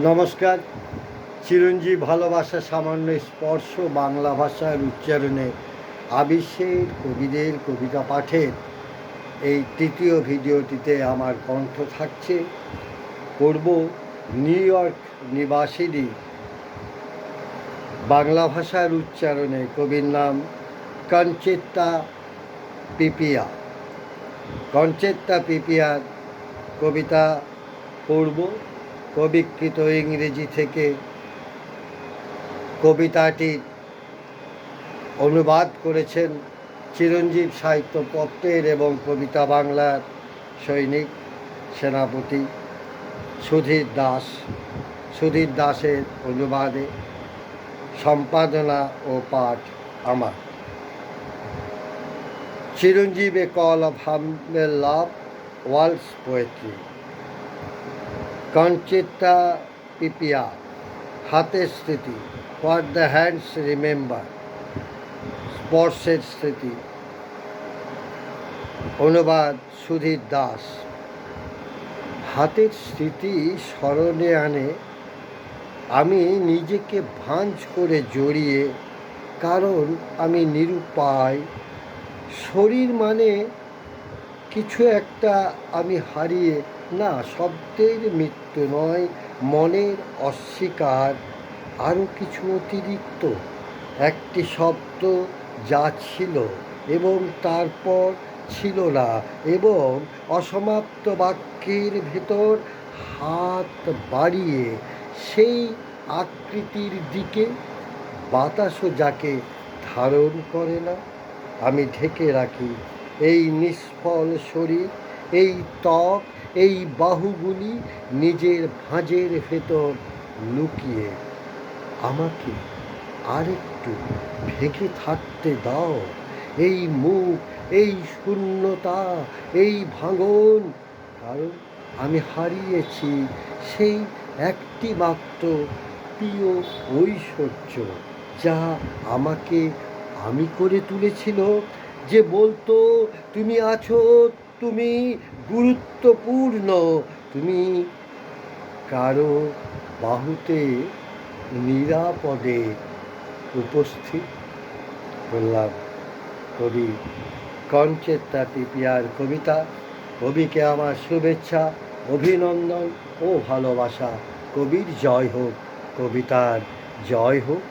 নমস্কার। চিরঞ্জীব ভালোবাসা সামান্য স্পর্শ বাংলা ভাষার উচ্চারণে আবিষ্যের কবিদের কবিতা পাঠের এই তৃতীয় ভিডিওটিতে আমার কণ্ঠ থাকছে। পড়ব নিউ ইয়র্ক নিবাসিনী বাংলা ভাষার উচ্চারণে কবির নাম কনচেত্তা পিপিয়া। কনচেত্তা পিপিয়ার কবিতা পড়ব। কবিকৃত ইংরেজি থেকে কবিতাটি অনুবাদ করেছেন চিরঞ্জীব সাহিত্য পত্রের এবং কবিতা বাংলার সৈনিক সেনাপতি সুধীর দাস। সুধীর দাসের অনুবাদে, সম্পাদনা ও পাঠ আমার। Chiranjib a call of humble love, world's poetry. Concetta Pipia, হাতের স্মৃতি, হোয়াট দ্য হ্যান্ডস রিমেম্বার, স্পর্শের স্মৃতি। অনুবাদ সুধীর দাস। হাতের স্মৃতি স্মরণে আনে আমি নিজেকে ভাঁজ করে জড়িয়ে, কারণ আমি নিরুপায়। শরীর মানে কিছু একটা আমি হারিয়ে, না, শব্দের মৃত্যু নয়, মনের অস্বীকার, আরও কিছু অতিরিক্ত। একটি শব্দ যা ছিল এবং তারপর ছিল না, এবং অসমাপ্ত বাক্যের ভেতর হাত বাড়িয়ে সেই আকৃতির দিকে, বাতাসও যাকে ধারণ করে না। আমি ঢেকে রাখি এই নিষ্ফল শরীর, এই ত্বক, এই বাহুগুলি নিজের ভাঁজের ভেতর লুকিয়ে। আমাকে আরেকটু ভেঙে থাকতে দাও। এই মুখ, এই শূন্যতা, এই ভাঙন, কারণ আমি হারিয়েছি সেই একটি মাত্র প্রিয় ঐশ্বর্য যা আমাকে আমি করে তুলেছিল, যে বলতো তুমি আছো, তুমি গুরুত্বপূর্ণ, তুমি কারো বাহুতে নিরাপদে উপস্থিত। বললাম কবি কনচেত্তা পিপিয়ার কবিতা। কবিকে আমার শুভেচ্ছা, অভিনন্দন ও ভালোবাসা। কবির জয় হোক, কবিতার জয় হোক।